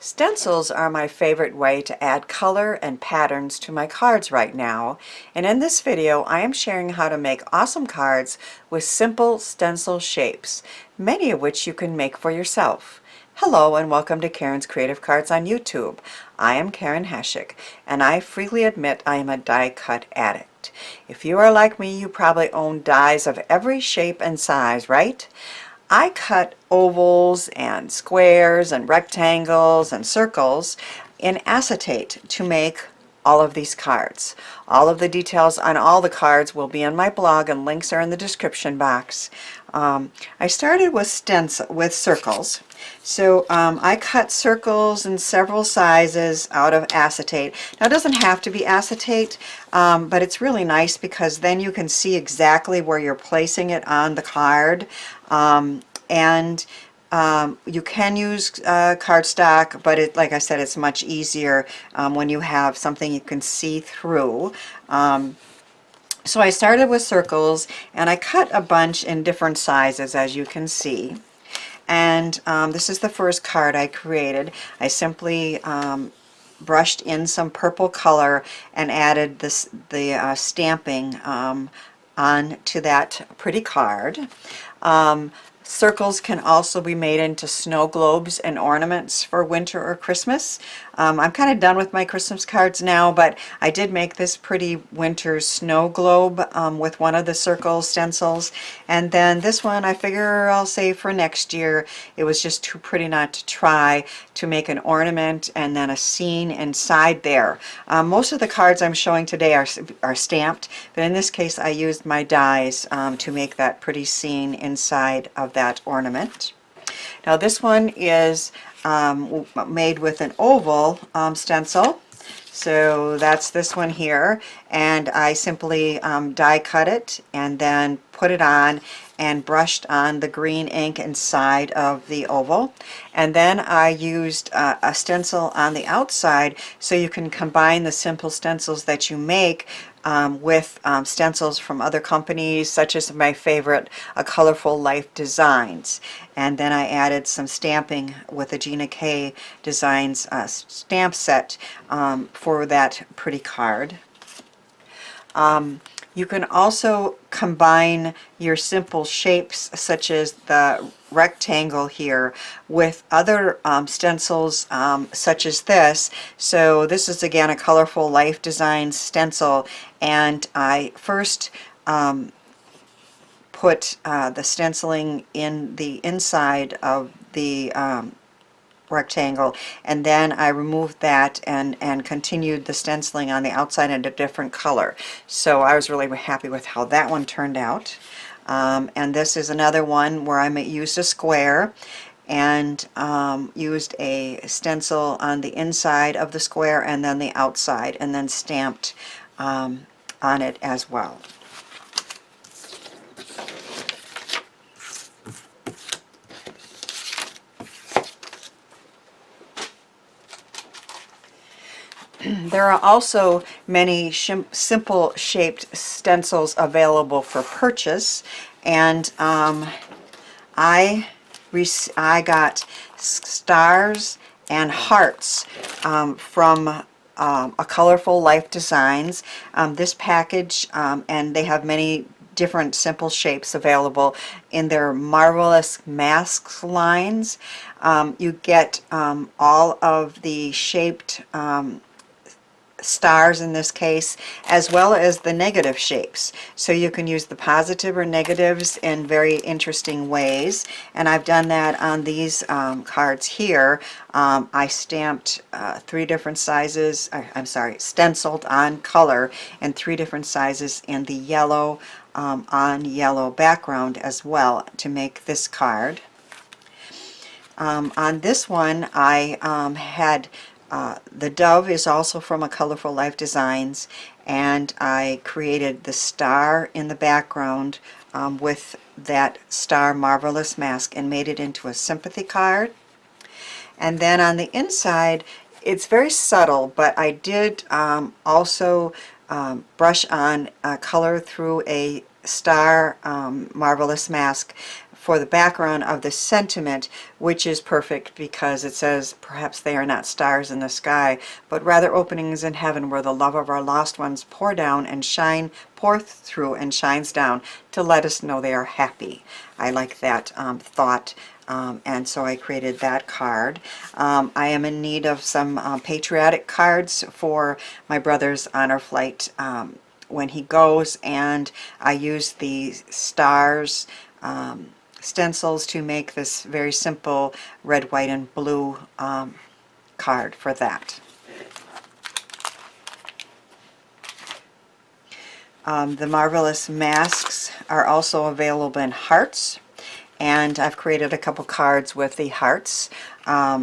Stencils are my favorite way to add color and patterns to my cards right now, and in this video I am sharing how to make awesome cards with simple stencil shapes, many of which you can make for yourself. Hello and welcome to Karen's Creative Cards on YouTube. I am Karen Hashik, and I freely admit I am a die cut addict. If you are like me, you probably own dies of every shape and size, right? I cut ovals and squares and rectangles and circles in acetate to make all of these cards. All of the details on all the cards will be on my blog and links are in the description box. I started with circles. So I cut circles in several sizes out of acetate. Now it doesn't have to be acetate, but it's really nice because then you can see exactly where you're placing it on the card. You can use cardstock, but like I said, it's much easier when you have something you can see through. So I started with circles and I cut a bunch in different sizes, as you can see. And this is the first card I created. I simply brushed in some purple color and added the stamping onto that pretty card. Circles can also be made into snow globes and ornaments for winter or Christmas. I'm kind of done with my Christmas cards now, but I did make this pretty winter snow globe with one of the circle stencils. And then this one I figure I'll save for next year. It was just too pretty not to try to make an ornament and then a scene inside there. Most of the cards I'm showing today are stamped, but in this case I used my dies to make that pretty scene inside of that ornament. Now this one is made with an oval stencil, so that's this one here, and I simply die cut it and then put it on and brushed on the green ink inside of the oval, and then I used a stencil on the outside so you can combine the simple stencils that you make with stencils from other companies, such as my favorite, Colorful Life Designs. And then I added some stamping with a Gina K Designs stamp set for that pretty card. You can also combine your simple shapes, such as the rectangle here, with other stencils such as this. So this is again a Colorful Life Designs stencil, and I first put the stenciling in the inside of the rectangle, and then I removed that and continued the stenciling on the outside in a different color. So I was really happy with how that one turned out. And this is another one where I used a square and used a stencil on the inside of the square and then the outside, and then stamped on it as well. There are also many simple shaped stencils available for purchase, and I got stars and hearts from a Colorful Life Designs. This package, and they have many different simple shapes available in their Marvelous Masks lines. You get all of the shaped stars in this case, as well as the negative shapes. So you can use the positive or negatives in very interesting ways, and I've done that on these cards here. I stamped 3 different sizes, stenciled on color in 3 different sizes in the yellow on yellow background as well to make this card. On this one I had the dove is also from a Colorful Life Designs, and I created the star in the background with that star Marvelous Mask and made it into a sympathy card. And then on the inside, it's very subtle, but I did also brush on color through a star Marvelous Mask for the background of the sentiment, which is perfect because it says, perhaps they are not stars in the sky, but rather openings in heaven where the love of our lost ones pour through and shines down to let us know they are happy. I like that thought. And so I created that card. I am in need of some patriotic cards for my brother's honor flight when he goes, and I use the stars stencils to make this very simple red, white, and blue card for that. The Marvelous masks are also available in hearts, and I've created a couple cards with the hearts.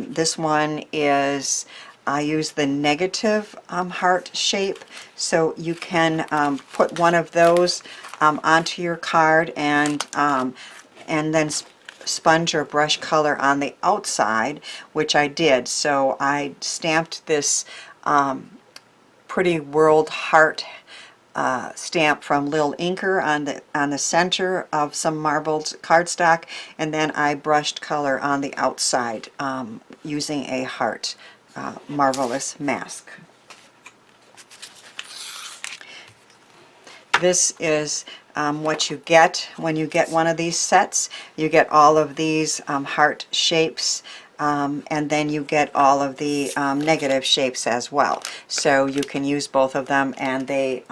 This one is, I use the negative heart shape, so you can put one of those onto your card and then sponge or brush color on the outside, which I did. So I stamped this Pretty World Heart stamp from Lil Inker on the center of some marbled cardstock, and then I brushed color on the outside using a heart Marvelous mask. This is what you get when you get one of these sets. You get all of these heart shapes, and then you get all of the negative shapes as well. So you can use both of them, and they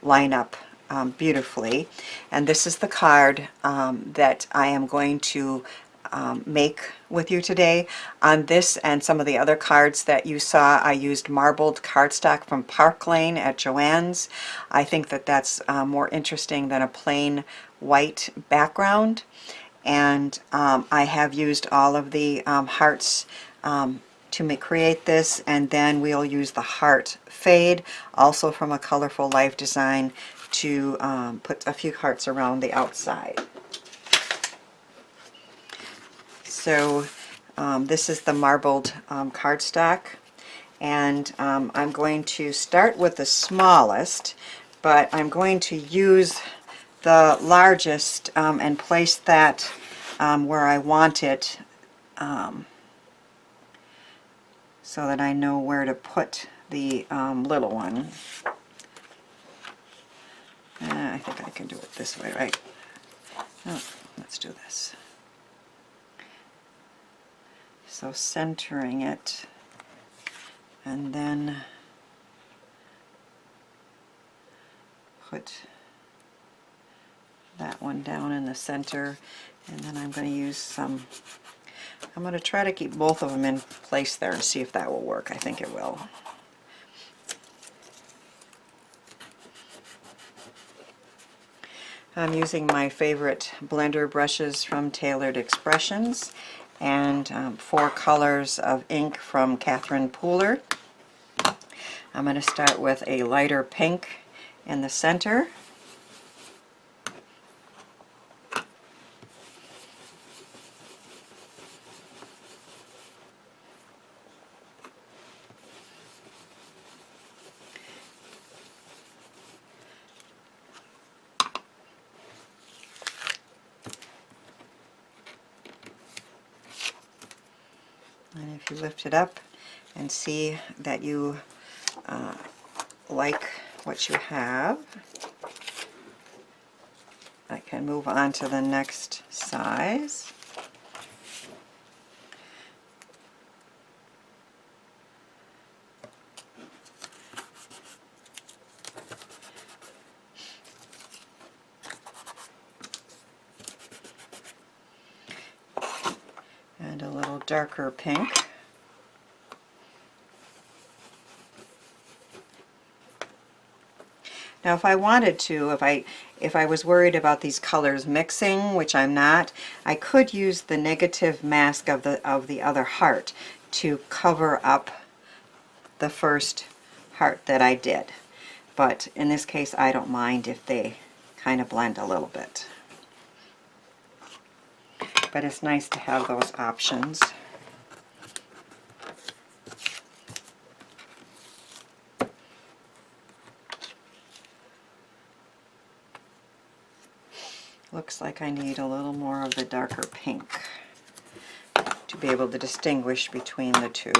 line up beautifully. And this is the card that I am going to make with you today. On this and some of the other cards that you saw, I used marbled cardstock from Park Lane at Joann's. I think that that's more interesting than a plain white background. And I have used all of the hearts to create this, and then we'll use the heart fade, also from a Colorful Life design, to put a few hearts around the outside. So this is the marbled cardstock, and I'm going to start with the smallest, but I'm going to use the largest and place that where I want it, so that I know where to put the little one. I think I can do it this way, right? Oh, let's do this. So centering it, and then put that one down in the center, and then I'm going to use some, I'm going to try to keep both of them in place there and see if that will work. I think it will. I'm using my favorite blender brushes from Tailored Expressions, and 4 colors of ink from Catherine Pooler. I'm going to start with a lighter pink in the center. And if you lift it up and see that you like what you have, I can move on to the next size. And a little darker pink. Now if I wanted to, if I was worried about these colors mixing, which I'm not, I could use the negative mask of the other heart to cover up the first heart that I did. But in this case I don't mind if they kind of blend a little bit. But it's nice to have those options. Looks looks like I need a little more of the darker pink to be able to distinguish between the two.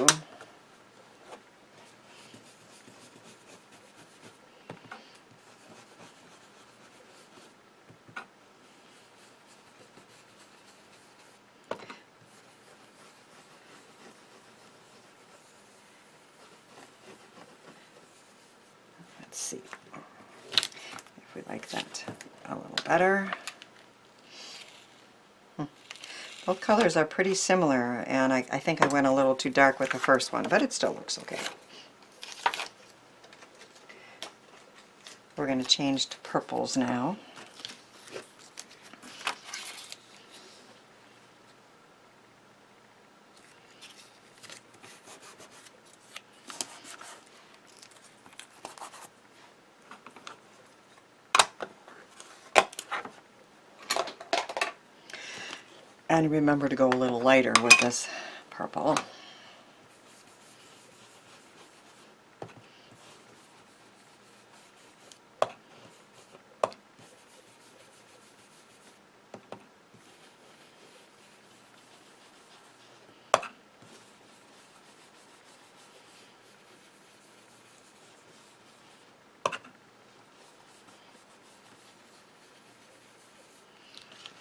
Let's see if we like that a little better. Both colors are pretty similar, and I think I went a little too dark with the first one, but it still looks okay. We're going to change to purples now. And remember to go a little lighter with this purple.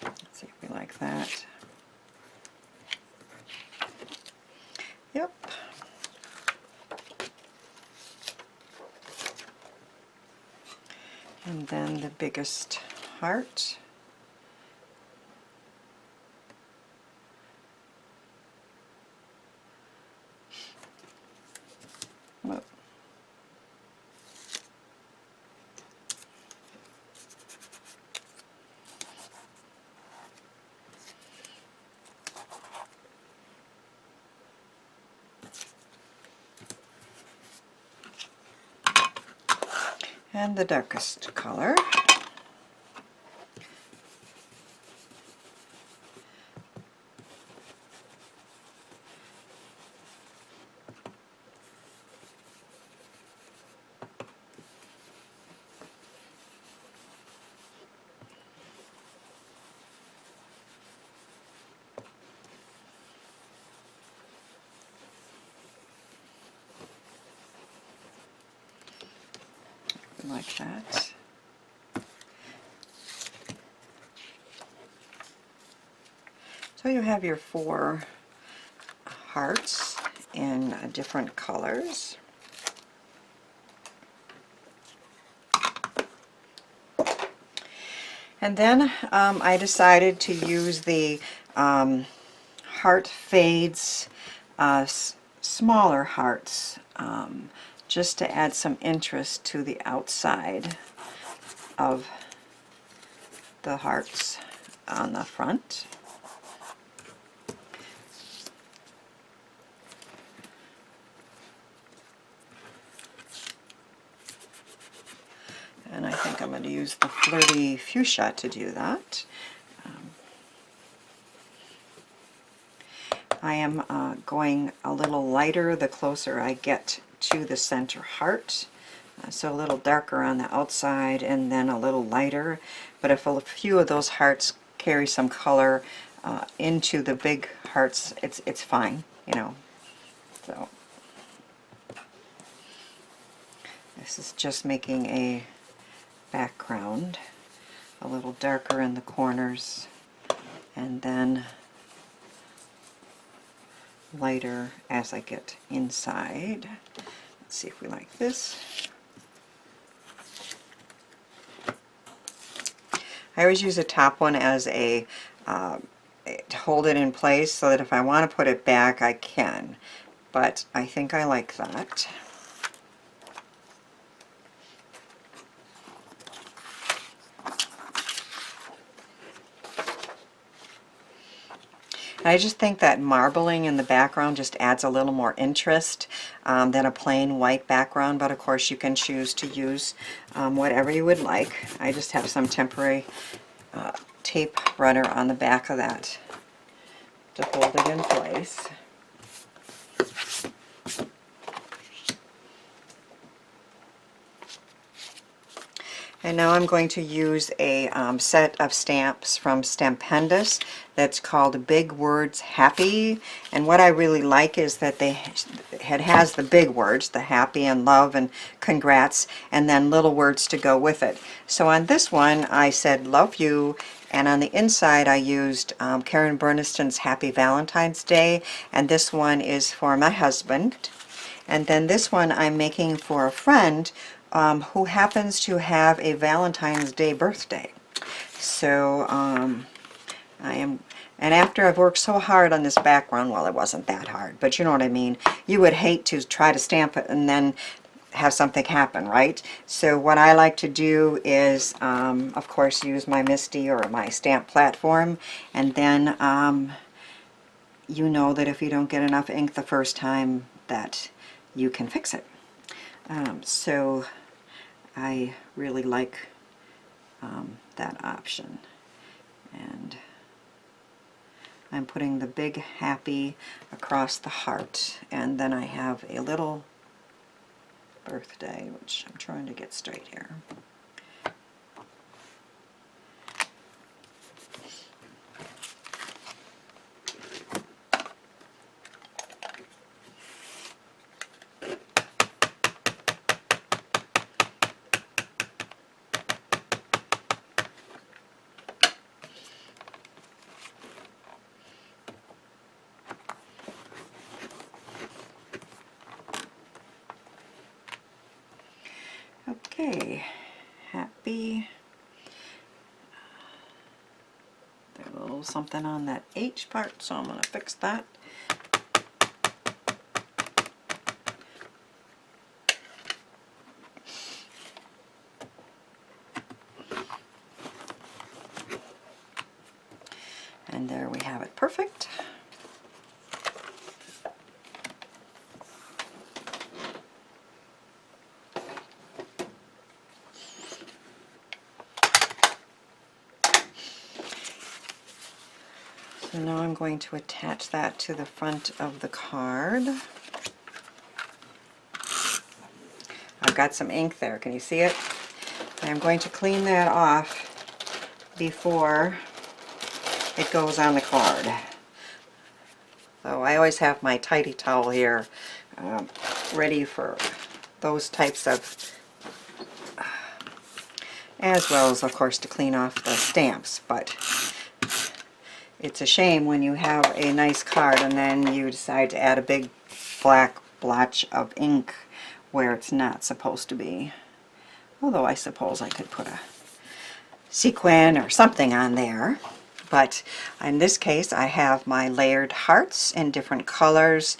Let's see if we like that. Yep. And then the biggest heart. Whoa. And the darkest color. Like that. So you have your 4 hearts in different colors. And then I decided to use the Heart Fades smaller hearts, just to add some interest to the outside of the hearts on the front. And I think I'm going to use the Flirty Fuchsia to do that. I am going a little lighter the closer I get to the center heart. So a little darker on the outside and then a little lighter. But if a few of those hearts carry some color into the big hearts, it's fine, you know. So this is just making a background a little darker in the corners and then lighter as I get inside. Let's see if we like this. I always use the top one as a to hold it in place so that if I want to put it back I can, but I think I like that. I just think that marbling in the background just adds a little more interest than a plain white background, but of course you can choose to use whatever you would like. I just have some temporary tape runner on the back of that to hold it in place. And now I'm going to use a set of stamps from Stampendous that's called Big Words Happy. And what I really like is that it has the big words, the happy and love and congrats, and then little words to go with it. So on this one I said love you, and on the inside I used Burniston's Happy Valentine's Day, and this one is for my husband. And then this one I'm making for a friend who happens to have a Valentine's Day birthday. So and after I've worked so hard on this background, well, it wasn't that hard, but you know what I mean. You would hate to try to stamp it and then have something happen, right? So what I like to do is, of course, use my MISTI or my stamp platform, and then you know that if you don't get enough ink the first time, that you can fix it. So I really like that option. And I'm putting the big happy across the heart, and then I have a little birthday, which I'm trying to get straight here. Okay, happy. There's a little something on that H part, so I'm going to fix that. And there we have it, perfect. So now I'm going to attach that to the front of the card. I've got some ink there, can you see it? I'm going to clean that off before it goes on the card. So I always have my tidy towel here ready for those types of, as well as of course to clean off the stamps, but it's a shame when you have a nice card and then you decide to add a big black blotch of ink where it's not supposed to be. Although I suppose I could put a sequin or something on there. But in this case I have my layered hearts in different colors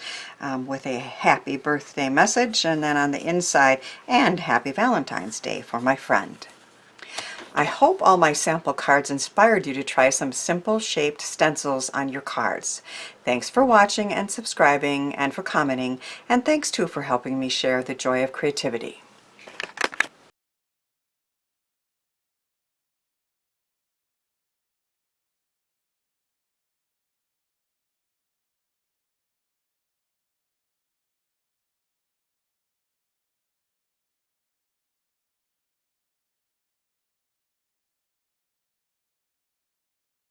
with a happy birthday message, and then on the inside, and happy Valentine's Day for my friend. I hope all my sample cards inspired you to try some simple shaped stencils on your cards. Thanks for watching and subscribing and for commenting, and thanks too for helping me share the joy of creativity.